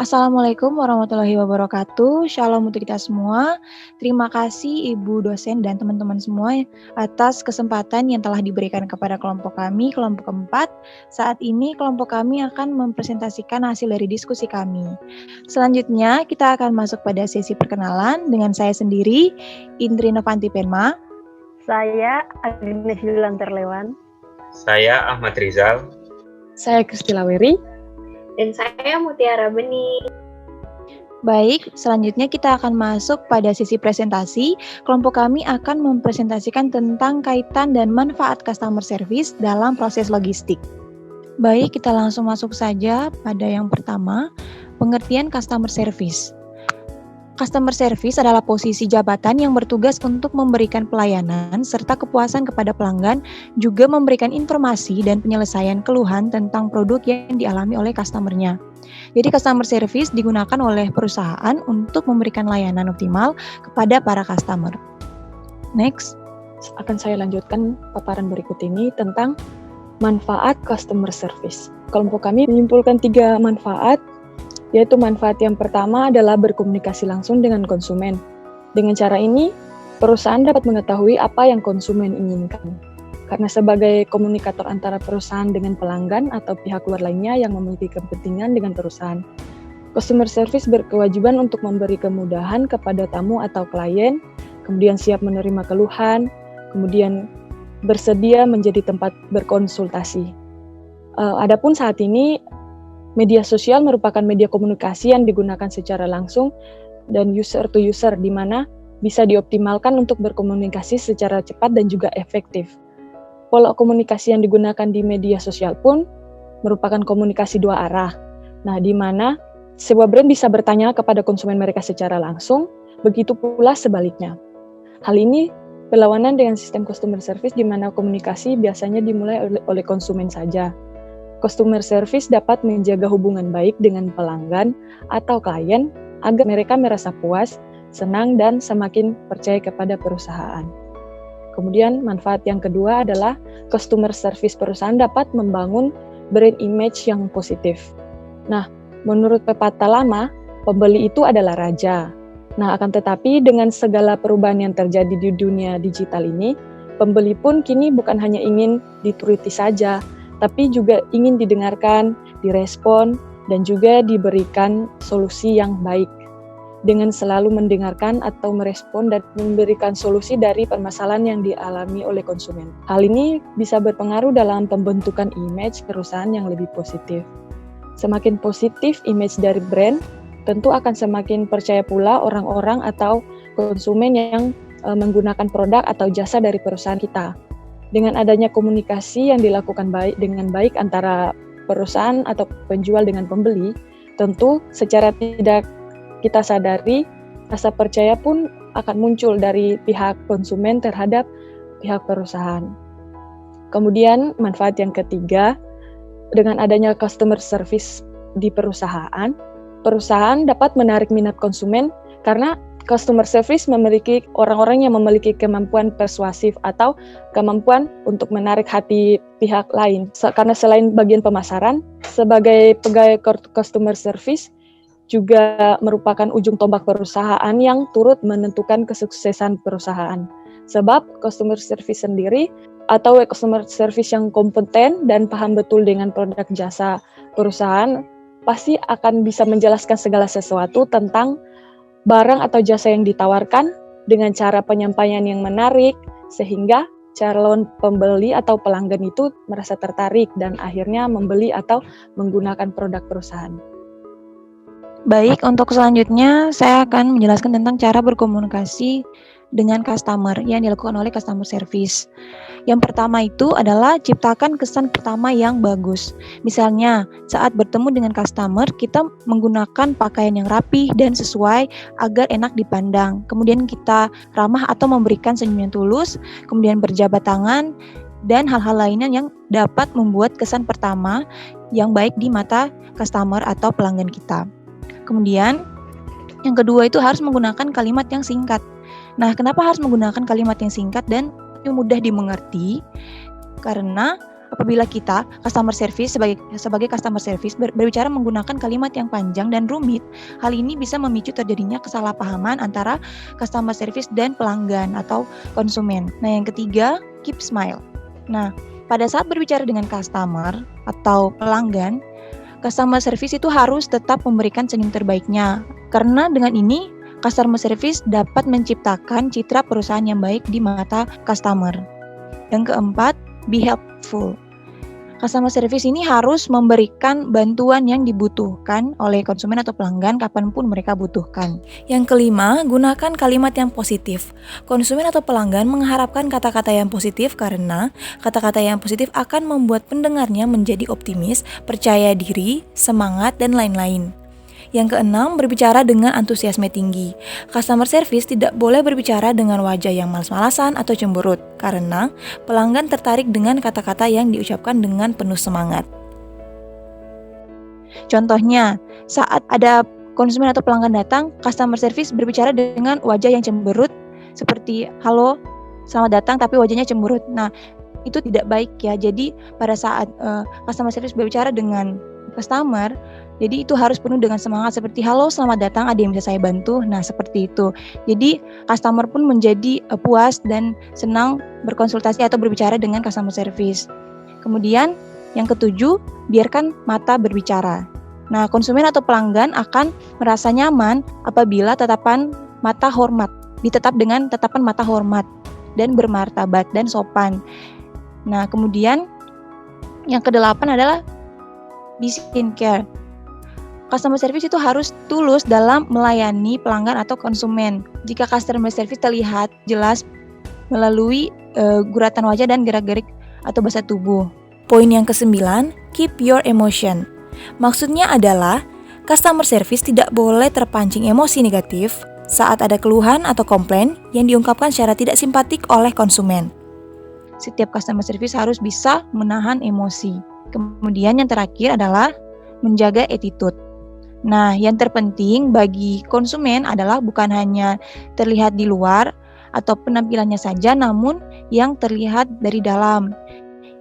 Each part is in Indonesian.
Assalamualaikum warahmatullahi wabarakatuh. Shalom untuk kita semua. Terima kasih Ibu dosen dan teman-teman semua atas kesempatan yang telah diberikan kepada kelompok kami, kelompok keempat. Saat ini kelompok kami akan mempresentasikan hasil dari diskusi kami. Selanjutnya kita akan masuk pada sesi perkenalan dengan saya sendiri, Indri Novanti Penma. Saya Agnes Yulan Terlewan. Saya Ahmad Rizal. Saya Kristila Weri. Dan saya Mutiara Bening. Baik, selanjutnya kita akan masuk pada sesi presentasi. Kelompok kami akan mempresentasikan tentang kaitan dan manfaat customer service dalam proses logistik. Baik, kita langsung masuk saja pada yang pertama, pengertian customer service. Customer service adalah posisi jabatan yang bertugas untuk memberikan pelayanan serta kepuasan kepada pelanggan, juga memberikan informasi dan penyelesaian keluhan tentang produk yang dialami oleh customer-nya. Jadi customer service digunakan oleh perusahaan untuk memberikan layanan optimal kepada para customer. Next. Akan saya lanjutkan paparan berikut ini tentang manfaat customer service. Kelompok kami menyimpulkan 3 manfaat, yaitu manfaat yang pertama adalah berkomunikasi langsung dengan konsumen. Dengan cara ini, perusahaan dapat mengetahui apa yang konsumen inginkan. Karena sebagai komunikator antara perusahaan dengan pelanggan atau pihak luar lainnya yang memiliki kepentingan dengan perusahaan. Customer service berkewajiban untuk memberi kemudahan kepada tamu atau klien, kemudian siap menerima keluhan, kemudian bersedia menjadi tempat berkonsultasi. Adapun saat ini, media sosial merupakan media komunikasi yang digunakan secara langsung dan user to user, di mana bisa dioptimalkan untuk berkomunikasi secara cepat dan juga efektif. Pola komunikasi yang digunakan di media sosial pun merupakan komunikasi 2 arah. Nah, di mana sebuah brand bisa bertanya kepada konsumen mereka secara langsung, begitu pula sebaliknya. Hal ini berlawanan dengan sistem customer service di mana komunikasi biasanya dimulai oleh konsumen saja. Customer service dapat menjaga hubungan baik dengan pelanggan atau klien agar mereka merasa puas, senang, dan semakin percaya kepada perusahaan. Kemudian manfaat yang kedua adalah customer service perusahaan dapat membangun brand image yang positif. Nah, menurut pepatah lama, pembeli itu adalah raja. Nah, akan tetapi dengan segala perubahan yang terjadi di dunia digital ini, pembeli pun kini bukan hanya ingin dituruti saja, tapi juga ingin didengarkan, direspon, dan juga diberikan solusi yang baik. Dengan selalu mendengarkan atau merespon dan memberikan solusi dari permasalahan yang dialami oleh konsumen. Hal ini bisa berpengaruh dalam pembentukan image perusahaan yang lebih positif. Semakin positif image dari brand, tentu akan semakin percaya pula orang-orang atau konsumen yang menggunakan produk atau jasa dari perusahaan kita. Dengan adanya komunikasi yang dilakukan dengan baik antara perusahaan atau penjual dengan pembeli, tentu secara tidak kita sadari, rasa percaya pun akan muncul dari pihak konsumen terhadap pihak perusahaan. Kemudian manfaat yang ketiga, dengan adanya customer service di perusahaan, perusahaan dapat menarik minat konsumen karena customer service memiliki orang-orang yang memiliki kemampuan persuasif atau kemampuan untuk menarik hati pihak lain. Karena selain bagian pemasaran, sebagai pegawai customer service juga merupakan ujung tombak perusahaan yang turut menentukan kesuksesan perusahaan. Sebab customer service sendiri atau customer service yang kompeten dan paham betul dengan produk jasa perusahaan pasti akan bisa menjelaskan segala sesuatu tentang barang atau jasa yang ditawarkan dengan cara penyampaian yang menarik, sehingga calon pembeli atau pelanggan itu merasa tertarik dan akhirnya membeli atau menggunakan produk perusahaan. Baik, untuk selanjutnya saya akan menjelaskan tentang cara berkomunikasi dengan customer yang dilakukan oleh customer service. Yang pertama itu adalah ciptakan kesan pertama yang bagus. Misalnya, saat bertemu dengan customer, kita menggunakan pakaian yang rapi dan sesuai agar enak dipandang. Kemudian kita ramah atau memberikan senyum yang tulus, kemudian berjabat tangan, dan hal-hal lainnya yang dapat membuat kesan pertama yang baik di mata customer atau pelanggan kita. Kemudian, yang kedua itu harus menggunakan kalimat yang singkat. Nah, kenapa harus menggunakan kalimat yang singkat dan mudah dimengerti? Karena apabila kita customer service sebagai customer service berbicara menggunakan kalimat yang panjang dan rumit, hal ini bisa memicu terjadinya kesalahpahaman antara customer service dan pelanggan atau konsumen. Nah, yang ketiga, keep smile. Nah, pada saat berbicara dengan customer atau pelanggan, customer service itu harus tetap memberikan senyum terbaiknya. Karena dengan ini, customer service dapat menciptakan citra perusahaan yang baik di mata customer. Yang keempat, be helpful. Customer service ini harus memberikan bantuan yang dibutuhkan oleh konsumen atau pelanggan kapanpun mereka butuhkan. Yang kelima, gunakan kalimat yang positif. Konsumen atau pelanggan mengharapkan kata-kata yang positif karena kata-kata yang positif akan membuat pendengarnya menjadi optimis, percaya diri, semangat, dan lain-lain. Yang keenam, berbicara dengan antusiasme tinggi. Customer service tidak boleh berbicara dengan wajah yang malas-malasan atau cemberut, karena pelanggan tertarik dengan kata-kata yang diucapkan dengan penuh semangat. Contohnya, saat ada konsumen atau pelanggan datang, customer service berbicara dengan wajah yang cemberut, seperti, halo, selamat datang, tapi wajahnya cemberut. Nah, itu tidak baik ya. Jadi, pada saat customer service berbicara dengan customer, jadi itu harus penuh dengan semangat seperti, halo selamat datang, ada yang bisa saya bantu? Nah seperti itu. Jadi customer pun menjadi puas dan senang berkonsultasi atau berbicara dengan customer service. Kemudian yang ketujuh, biarkan mata berbicara. Nah konsumen atau pelanggan akan merasa nyaman apabila tatapan mata hormat, ditetap dengan tatapan mata hormat dan bermartabat dan sopan. Nah kemudian yang kedelapan adalah be sincere. Customer service itu harus tulus dalam melayani pelanggan atau konsumen. Jika customer service terlihat jelas melalui guratan wajah dan gerak-gerik atau bahasa tubuh. Poin yang kesembilan, keep your emotion. Maksudnya adalah customer service tidak boleh terpancing emosi negatif saat ada keluhan atau komplain yang diungkapkan secara tidak simpatik oleh konsumen. Setiap customer service harus bisa menahan emosi. Kemudian yang terakhir adalah menjaga attitude. Nah, yang terpenting bagi konsumen adalah bukan hanya terlihat di luar atau penampilannya saja, namun yang terlihat dari dalam.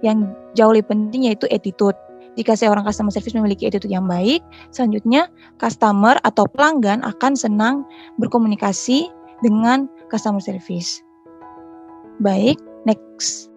Yang jauh lebih penting yaitu attitude. Jika seorang customer service memiliki attitude yang baik, selanjutnya customer atau pelanggan akan senang berkomunikasi dengan customer service. Baik, next.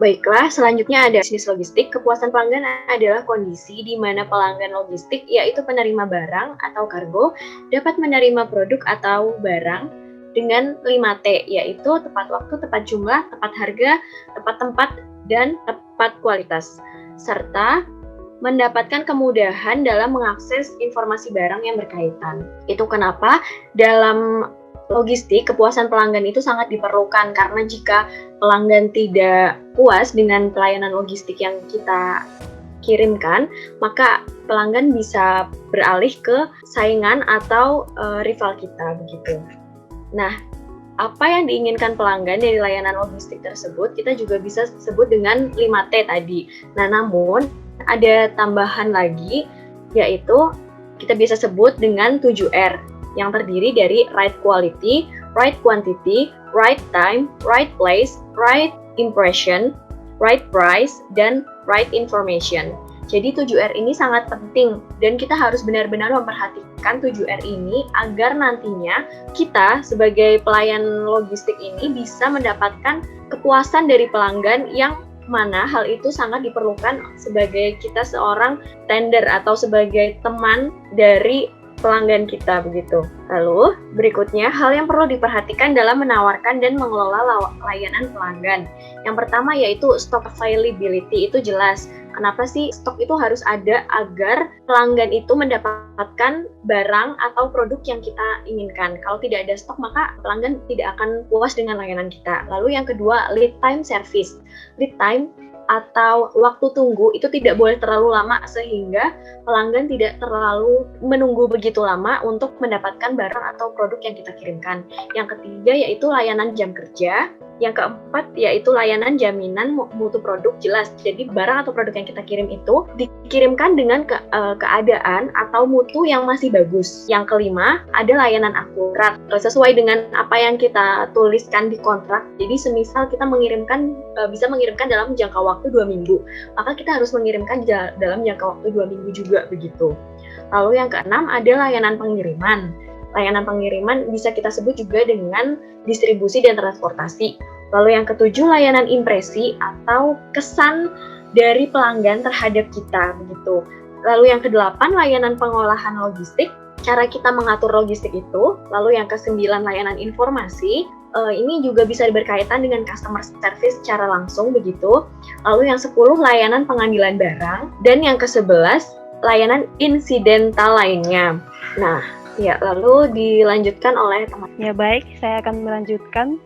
Baiklah, selanjutnya ada bisnis logistik. Kepuasan pelanggan adalah kondisi di mana pelanggan logistik, yaitu penerima barang atau kargo, dapat menerima produk atau barang dengan 5T, yaitu tepat waktu, tepat jumlah, tepat harga, tepat tempat, dan tepat kualitas, serta mendapatkan kemudahan dalam mengakses informasi barang yang berkaitan. Itu kenapa dalam logistik, kepuasan pelanggan itu sangat diperlukan, karena jika pelanggan tidak puas dengan pelayanan logistik yang kita kirimkan, maka pelanggan bisa beralih ke saingan atau rival kita begitu. Nah, apa yang diinginkan pelanggan dari layanan logistik tersebut, kita juga bisa sebut dengan 5T tadi. Nah, namun ada tambahan lagi, yaitu kita bisa sebut dengan 7R, yang terdiri dari right quality, right quantity, right time, right place, right impression, right price, dan right information. Jadi 7R ini sangat penting dan kita harus benar-benar memperhatikan 7R ini agar nantinya kita sebagai pelayan logistik ini bisa mendapatkan kepuasan dari pelanggan, yang mana hal itu sangat diperlukan sebagai kita seorang tender atau sebagai teman dari pelanggan kita begitu. Lalu berikutnya, hal yang perlu diperhatikan dalam menawarkan dan mengelola layanan pelanggan. Yang pertama yaitu stock availability. Itu jelas. Kenapa sih stok itu harus ada agar pelanggan itu mendapatkan barang atau produk yang kita inginkan. Kalau tidak ada stok, maka pelanggan tidak akan puas dengan layanan kita. Lalu yang kedua, lead time service. Lead time atau waktu tunggu itu tidak boleh terlalu lama sehingga pelanggan tidak terlalu menunggu begitu lama untuk mendapatkan barang atau produk yang kita kirimkan. Yang ketiga yaitu layanan jam kerja. Yang keempat yaitu layanan jaminan mutu produk jelas. Jadi barang atau produk yang kita kirim itu dikirimkan dengan keadaan atau mutu yang masih bagus. Yang kelima ada layanan akurat sesuai dengan apa yang kita tuliskan di kontrak. Jadi semisal kita bisa mengirimkan dalam jangka waktu 2 minggu, maka kita harus mengirimkan dalam jangka waktu 2 minggu juga begitu. Lalu yang keenam ada layanan pengiriman. Layanan pengiriman bisa kita sebut juga dengan distribusi dan transportasi. Lalu yang ketujuh, layanan impresi atau kesan dari pelanggan terhadap kita begitu. Lalu yang kedelapan, layanan pengolahan logistik, cara kita mengatur logistik itu. Lalu yang kesembilan, layanan informasi. Ini juga bisa berkaitan dengan customer service secara langsung begitu. Lalu yang 10, layanan pengambilan barang. Dan yang ke-11, layanan insidental lainnya. Nah, ya, lalu dilanjutkan oleh teman. Ya baik, saya akan melanjutkan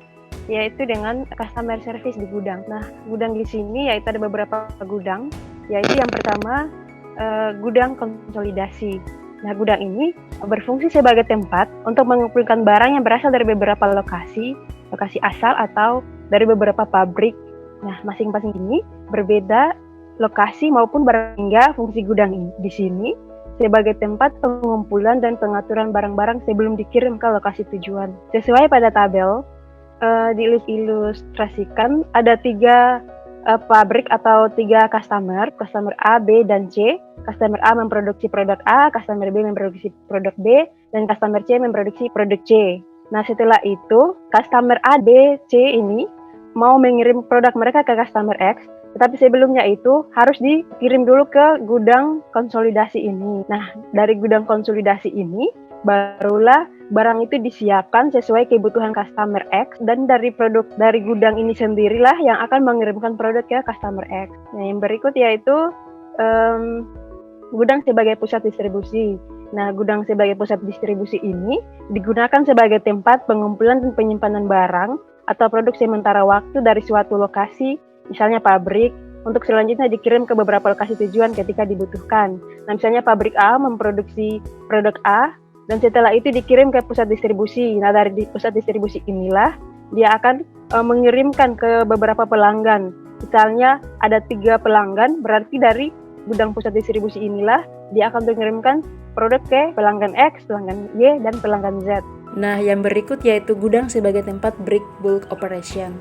yaitu dengan customer service di gudang. Nah, gudang di sini yaitu ada beberapa gudang, yaitu yang pertama gudang konsolidasi. Nah, gudang ini berfungsi sebagai tempat untuk mengumpulkan barang yang berasal dari beberapa lokasi asal atau dari beberapa pabrik. Nah, masing-masing ini berbeda lokasi maupun barang, hingga fungsi gudang ini di sini sebagai tempat pengumpulan dan pengaturan barang-barang sebelum dikirim ke lokasi tujuan. Sesuai pada tabel, diilustrasikan ada 3 pabrik atau 3 customer A, B, dan C. Customer A memproduksi produk A, customer B memproduksi produk B, dan customer C memproduksi produk C. Nah, setelah itu, customer A, B, C ini mau mengirim produk mereka ke customer X, tetapi sebelumnya itu harus dikirim dulu ke gudang konsolidasi ini. Nah, dari gudang konsolidasi ini, barulah barang itu disiapkan sesuai kebutuhan customer X, dan dari gudang ini sendirilah yang akan mengirimkan produk ke customer X. Nah, yang berikut yaitu gudang sebagai pusat distribusi. Nah, gudang sebagai pusat distribusi ini digunakan sebagai tempat pengumpulan dan penyimpanan barang atau produk sementara waktu dari suatu lokasi, misalnya pabrik, untuk selanjutnya dikirim ke beberapa lokasi tujuan ketika dibutuhkan. Nah, misalnya pabrik A memproduksi produk A, dan setelah itu dikirim ke pusat distribusi. Nah, dari pusat distribusi inilah dia akan mengirimkan ke beberapa pelanggan. Misalnya ada 3 pelanggan, berarti dari gudang pusat distribusi inilah dia akan mengirimkan produk ke pelanggan X, pelanggan Y, dan pelanggan Z. Nah, yang berikut yaitu gudang sebagai tempat break bulk operation.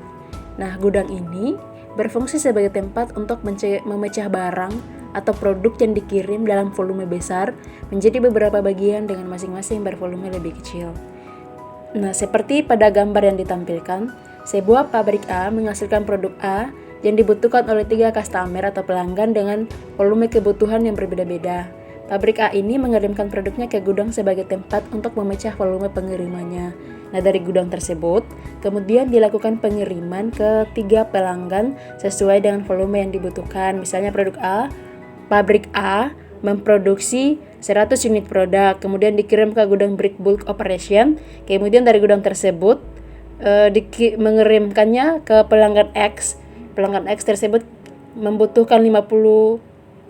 Nah, gudang ini berfungsi sebagai tempat untuk memecah barang atau produk yang dikirim dalam volume besar menjadi beberapa bagian dengan masing-masing bervolume lebih kecil. Nah, seperti pada gambar yang ditampilkan, sebuah pabrik A menghasilkan produk A yang dibutuhkan oleh 3 customer atau pelanggan dengan volume kebutuhan yang berbeda-beda. Pabrik A ini mengirimkan produknya ke gudang sebagai tempat untuk memecah volume pengirimannya. Nah, dari gudang tersebut, kemudian dilakukan pengiriman ke 3 pelanggan sesuai dengan volume yang dibutuhkan. Misalnya produk A, pabrik A memproduksi 100 unit produk, kemudian dikirim ke gudang break bulk operation, kemudian dari gudang tersebut mengirimkannya ke pelanggan X. Pelanggan X tersebut membutuhkan 50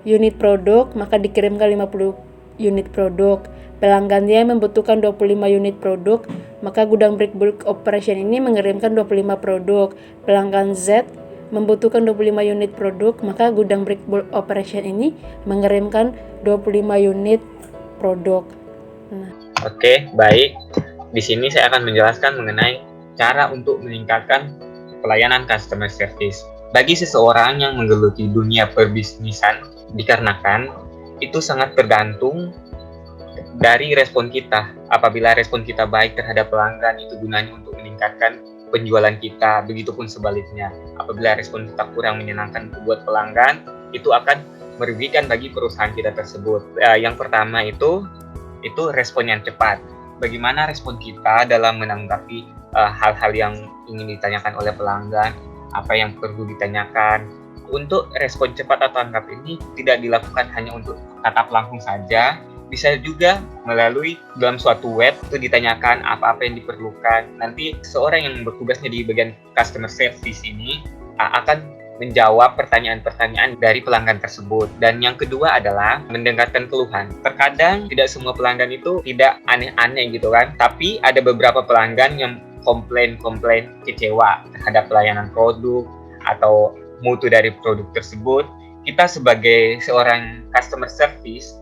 unit produk, maka dikirimkan 50 unit produk. Pelanggannya membutuhkan 25 unit produk, maka gudang break bulk operation ini mengirimkan 25 produk. Pelanggan Z membutuhkan 25 unit produk, maka gudang break bulk operation ini mengirimkan 25 unit produk. Nah. Oke, baik. Di sini saya akan menjelaskan mengenai cara untuk meningkatkan pelayanan customer service. Bagi seseorang yang menggeluti dunia perbisnisan, dikarenakan itu sangat tergantung dari respon kita. Apabila respon kita baik terhadap pelanggan, itu gunanya untuk meningkatkan penjualan kita. Begitupun sebaliknya, apabila respon kita kurang menyenangkan buat pelanggan, itu akan merugikan bagi perusahaan kita tersebut. Yang pertama itu respon yang cepat. Bagaimana respon kita dalam menanggapi hal-hal yang ingin ditanyakan oleh pelanggan, apa yang perlu ditanyakan. Untuk respon cepat atau tanggap ini tidak dilakukan hanya untuk tatap langsung saja, bisa juga melalui dalam suatu web itu ditanyakan apa-apa yang diperlukan. Nanti seorang yang bertugasnya di bagian customer service ini akan menjawab pertanyaan-pertanyaan dari pelanggan tersebut. Dan yang kedua adalah mendengarkan keluhan. Terkadang tidak semua pelanggan itu tidak aneh-aneh gitu kan, tapi ada beberapa pelanggan yang komplain kecewa terhadap pelayanan produk atau mutu dari produk tersebut, kita sebagai seorang customer service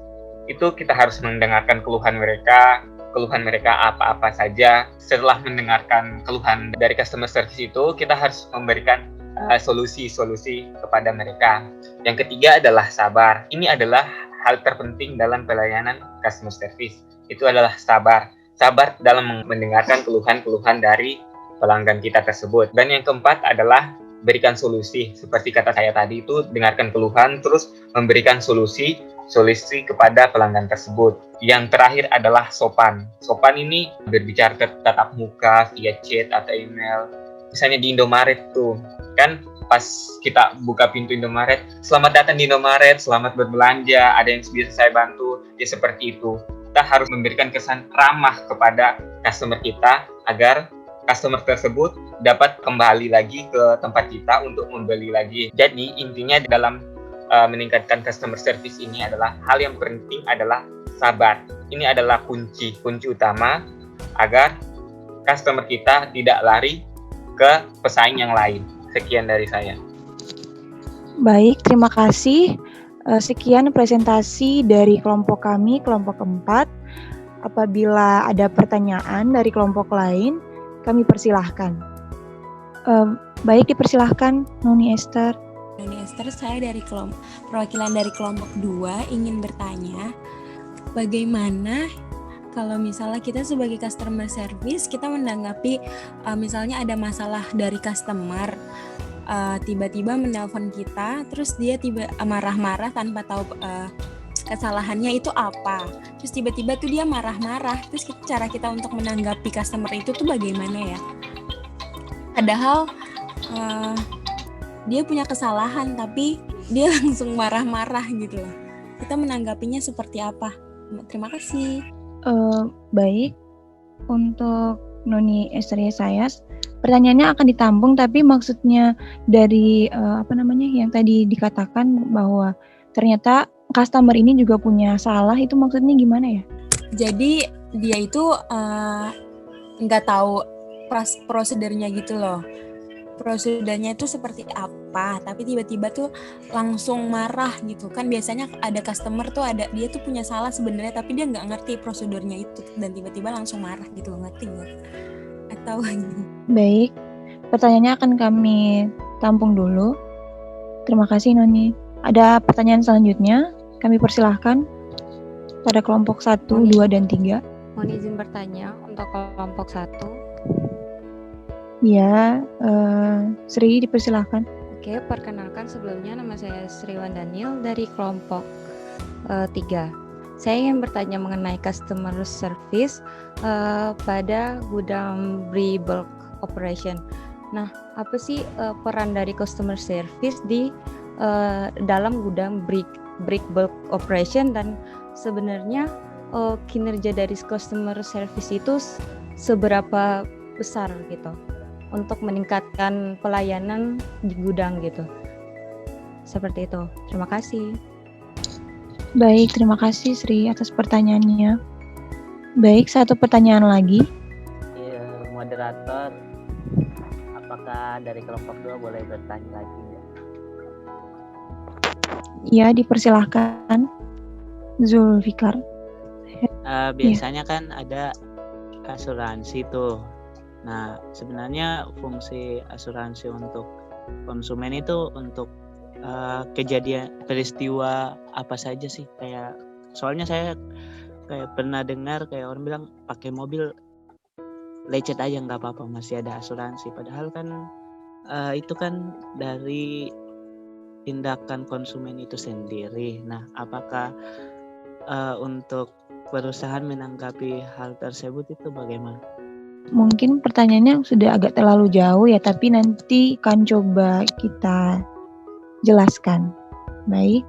itu kita harus mendengarkan keluhan mereka apa-apa saja. Setelah mendengarkan keluhan dari customer service itu, kita harus memberikan solusi-solusi kepada mereka. Yang ketiga adalah sabar. Ini adalah hal terpenting dalam pelayanan customer service. Itu adalah sabar. Sabar dalam mendengarkan keluhan-keluhan dari pelanggan kita tersebut. Dan yang keempat adalah berikan solusi. Seperti kata saya tadi itu, dengarkan keluhan, terus memberikan solusi kepada pelanggan tersebut. Yang terakhir adalah sopan. Sopan ini berbicara tatap muka, via chat atau email. Misalnya di Indomaret tuh, kan pas kita buka pintu Indomaret, selamat datang di Indomaret, selamat berbelanja, ada yang bisa saya bantu, ya seperti itu. Kita harus memberikan kesan ramah kepada customer kita agar customer tersebut dapat kembali lagi ke tempat kita untuk membeli lagi. Jadi intinya dalam meningkatkan customer service ini adalah hal yang penting adalah sabar. Ini adalah kunci utama agar customer kita tidak lari ke pesaing yang lain. Sekian dari saya. Baik, terima kasih. Sekian presentasi dari kelompok kami, kelompok keempat. Apabila ada pertanyaan dari kelompok lain, kami persilahkan. Baik, dipersilahkan Noni Esther. Noni Esther, saya dari perwakilan dari kelompok 2 ingin bertanya, bagaimana kalau misalnya kita sebagai customer service, kita menanggapi misalnya ada masalah dari customer, tiba-tiba menelpon kita, terus dia marah-marah tanpa tahu kesalahannya itu apa, terus tiba-tiba tuh dia marah-marah, terus cara kita untuk menanggapi customer itu tuh bagaimana ya? Padahal dia punya kesalahan tapi dia langsung marah-marah gitu loh. Kita menanggapinya seperti apa? Terima kasih. Baik, untuk Noni Esther Yesayas, pertanyaannya akan ditampung, tapi maksudnya dari yang tadi dikatakan bahwa ternyata customer ini juga punya salah, itu maksudnya gimana ya? Jadi dia itu nggak tahu prosedurnya gitu loh. Prosedurnya itu seperti apa, tapi tiba-tiba tuh langsung marah gitu kan. Biasanya ada customer tuh dia tuh punya salah sebenarnya, tapi dia nggak ngerti prosedurnya itu dan tiba-tiba langsung marah gitu loh, ngerti nggak? Atau Baik, pertanyaannya akan kami tampung dulu. Terima kasih Noni. Ada pertanyaan selanjutnya, kami persilahkan pada kelompok 1, 2, dan 3. Mohon izin bertanya untuk kelompok 1. Ya, Sri dipersilahkan. Oke, perkenalkan sebelumnya nama saya Sriwan Daniel dari kelompok 3. Saya ingin bertanya mengenai customer service pada gudang bulk operation. Nah, apa sih peran dari customer service di dalam gudang bulk operation, dan sebenarnya kinerja dari customer service itu seberapa besar gitu untuk meningkatkan pelayanan di gudang gitu. Seperti itu. Terima kasih. Baik, terima kasih Sri atas pertanyaannya. Baik, satu pertanyaan lagi. Iya, moderator, apakah dari kelompok 2 boleh bertanya lagi ya? Ya, dipersilahkan Zulfikar. Biasanya kan ada asuransi tuh. Nah, sebenarnya fungsi asuransi untuk konsumen itu untuk kejadian peristiwa apa saja sih? Kayak soalnya saya kayak pernah dengar kayak orang bilang pakai mobil lecet aja nggak apa-apa, masih ada asuransi. Padahal kan itu kan dari tindakan konsumen itu sendiri. Nah, apakah untuk perusahaan menanggapi hal tersebut itu bagaimana? Mungkin pertanyaannya sudah agak terlalu jauh ya, tapi nanti akan coba kita jelaskan. Baik,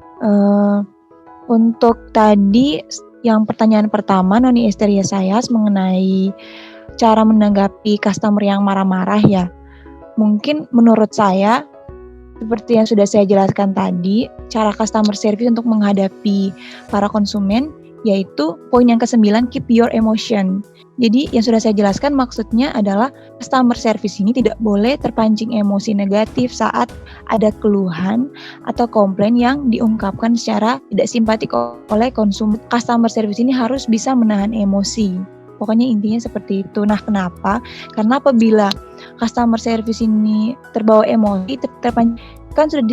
untuk tadi yang pertanyaan pertama Noni Esther Yesayas mengenai cara menanggapi customer yang marah-marah ya. Mungkin menurut saya, seperti yang sudah saya jelaskan tadi, cara customer service untuk menghadapi para konsumen yaitu poin yang ke-9, keep your emotion. Jadi yang sudah saya jelaskan maksudnya adalah customer service ini tidak boleh terpancing emosi negatif saat ada keluhan atau komplain yang diungkapkan secara tidak simpatik oleh konsumen. Customer service ini harus bisa menahan emosi. Pokoknya intinya seperti itu. Nah, kenapa? Karena apabila customer service ini terbawa emosi, terpancing, kan sudah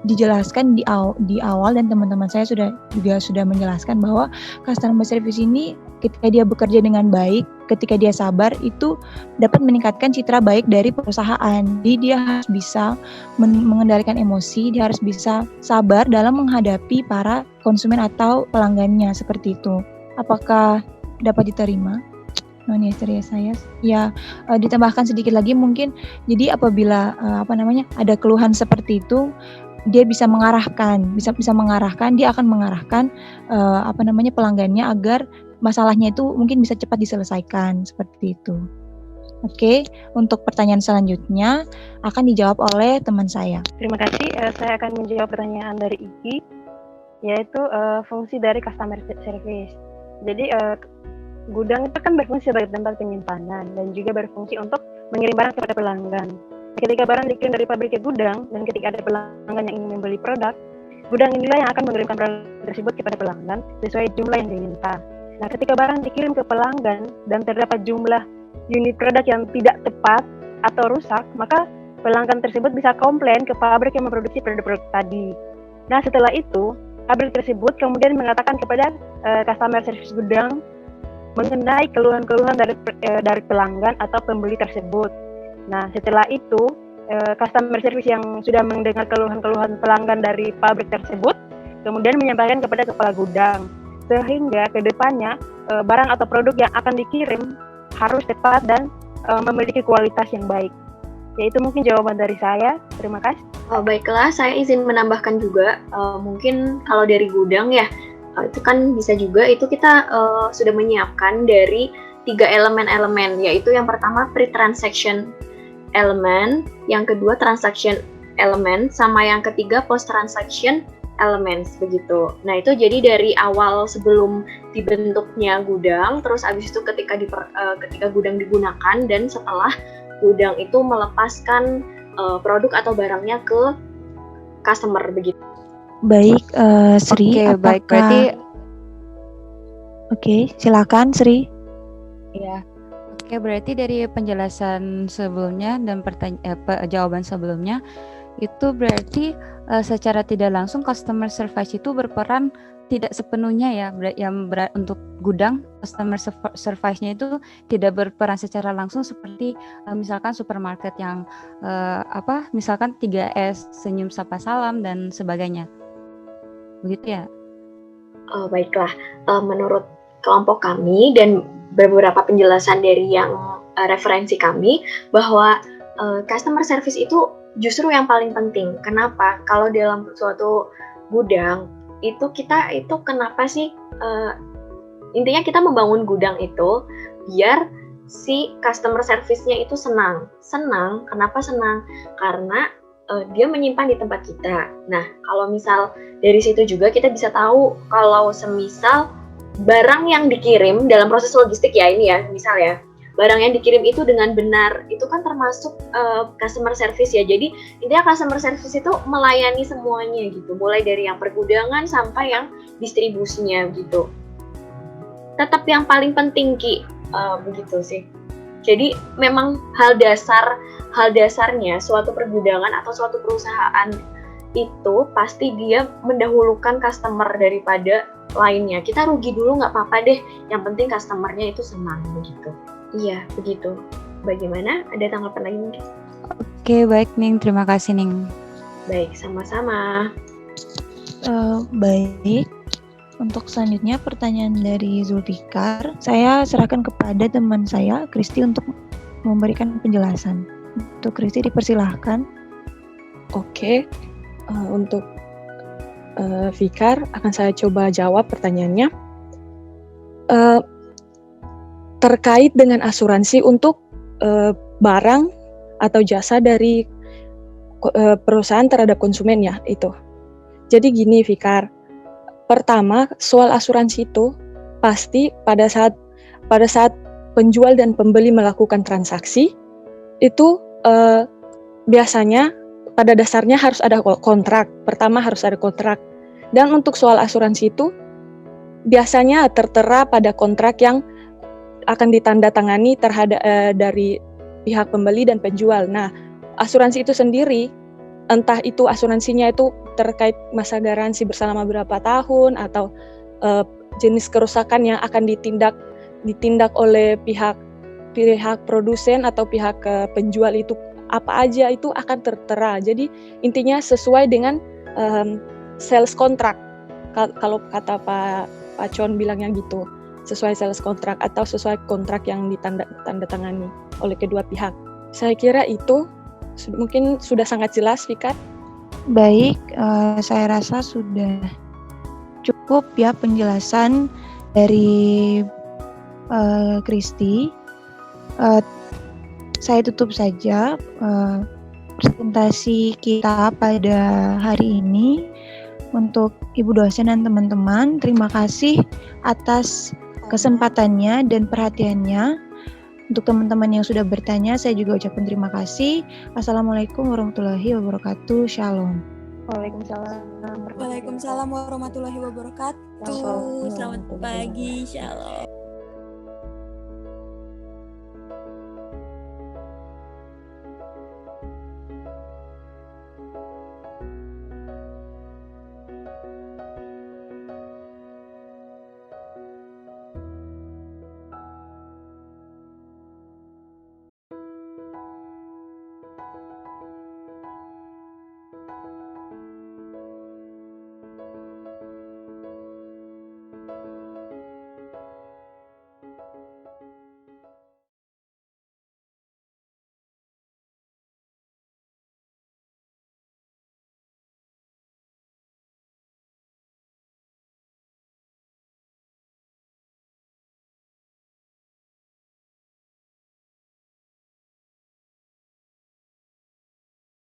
dijelaskan di awal dan teman-teman saya sudah menjelaskan bahwa customer service ini ketika dia bekerja dengan baik, ketika dia sabar itu dapat meningkatkan citra baik dari perusahaan. Jadi dia harus bisa mengendalikan emosi, dia harus bisa sabar dalam menghadapi para konsumen atau pelanggannya seperti itu. Apakah dapat diterima? Saya ya ditambahkan sedikit lagi mungkin. Jadi apabila ada keluhan seperti itu, dia bisa mengarahkan, dia akan mengarahkan pelanggannya agar masalahnya itu mungkin bisa cepat diselesaikan seperti itu. Oke, untuk pertanyaan selanjutnya akan dijawab oleh teman saya. Terima kasih. Saya akan menjawab pertanyaan dari Iki, yaitu fungsi dari customer service. Jadi gudang itu kan berfungsi sebagai tempat penyimpanan dan juga berfungsi untuk mengirim barang kepada pelanggan. Ketika barang dikirim dari pabrik ke gudang dan ketika ada pelanggan yang ingin membeli produk, gudang inilah yang akan mengirimkan produk tersebut kepada pelanggan sesuai jumlah yang diminta. Nah, ketika barang dikirim ke pelanggan dan terdapat jumlah unit produk yang tidak tepat atau rusak, maka pelanggan tersebut bisa komplain ke pabrik yang memproduksi produk-produk tadi. Nah, setelah itu, pabrik tersebut kemudian mengatakan kepada customer service gudang mengenai keluhan-keluhan dari pelanggan atau pembeli tersebut. Nah, setelah itu customer service yang sudah mendengar keluhan-keluhan pelanggan dari pabrik tersebut kemudian menyampaikan kepada kepala gudang, sehingga ke depannya barang atau produk yang akan dikirim harus tepat dan memiliki kualitas yang baik. Yaitu mungkin jawaban dari saya. Terima kasih. Baiklah, saya izin menambahkan juga, mungkin kalau dari gudang ya, itu kan bisa juga itu kita sudah menyiapkan dari 3 elemen-elemen, yaitu yang pertama pre-transaction element, yang kedua transaction element, sama yang ketiga post-transaction elements begitu. Nah, itu jadi dari awal sebelum dibentuknya gudang, terus abis itu ketika gudang digunakan dan setelah gudang itu melepaskan produk atau barangnya ke customer begitu. Baik, Sri. Oke, baik. Berarti Oke, silakan Sri. ya. Oke, berarti dari penjelasan sebelumnya dan jawaban sebelumnya itu berarti secara tidak langsung customer service itu berperan tidak sepenuhnya ya, untuk gudang customer service-nya itu tidak berperan secara langsung seperti misalkan supermarket yang misalkan 3S, senyum sapa salam dan sebagainya. Begitu ya? Baiklah, menurut kelompok kami dan beberapa penjelasan dari yang referensi kami bahwa customer service itu justru yang paling penting. Kenapa? Kalau dalam suatu gudang itu kenapa sih intinya kita membangun gudang itu biar si customer service-nya itu senang. Kenapa senang? Karena dia menyimpan di tempat kita. Nah, kalau misal dari situ juga kita bisa tahu kalau semisal barang yang dikirim dalam proses logistik ya ini ya, misal ya, barang yang dikirim itu dengan benar, itu kan termasuk customer service ya. Jadi intinya customer service itu melayani semuanya gitu, mulai dari yang pergudangan sampai yang distribusinya gitu. Tetap yang paling penting Ki, begitu sih. Jadi memang hal dasarnya suatu pergudangan atau suatu perusahaan itu pasti dia mendahulukan customer daripada lainnya. Kita rugi dulu nggak apa-apa deh, yang penting customernya itu senang begitu. Iya, begitu. Bagaimana? Ada tanggapan lagi mungkin? Oke, baik Ning, terima kasih Ning. Baik, sama-sama. Baik. Untuk selanjutnya pertanyaan dari Zulfikar, saya serahkan kepada teman saya, Kristi, untuk memberikan penjelasan. Untuk Kristi dipersilahkan. Oke, untuk Fikar akan saya coba jawab pertanyaannya. Terkait dengan asuransi untuk barang atau jasa dari perusahaan terhadap konsumen ya itu. Jadi gini Fikar, pertama soal asuransi itu pasti pada saat penjual dan pembeli melakukan transaksi itu biasanya pada dasarnya harus ada kontrak. Pertama harus ada kontrak. Dan untuk soal asuransi itu biasanya tertera pada kontrak yang akan ditandatangani terhadap dari pihak pembeli dan penjual. Nah, asuransi itu sendiri, entah itu asuransinya itu terkait masa garansi bersama berapa tahun atau jenis kerusakan yang akan ditindak oleh pihak produsen atau pihak penjual itu apa aja itu akan tertera. Jadi intinya sesuai dengan sales contract. Kalau kata Pak Con bilangnya gitu, sesuai sales contract atau sesuai kontrak yang ditandatangani oleh kedua pihak. Saya kira itu mungkin sudah sangat jelas, Fikat. Baik, saya rasa sudah cukup ya penjelasan dari Kristi. Saya tutup saja presentasi kita pada hari ini. Untuk Ibu dosen dan teman-teman, terima kasih atas kesempatannya dan perhatiannya. Untuk teman-teman yang sudah bertanya, saya juga ucapkan terima kasih. Assalamualaikum warahmatullahi wabarakatuh. Shalom. Waalaikumsalam. Waalaikumsalam warahmatullahi wabarakatuh. Selamat pagi. Shalom.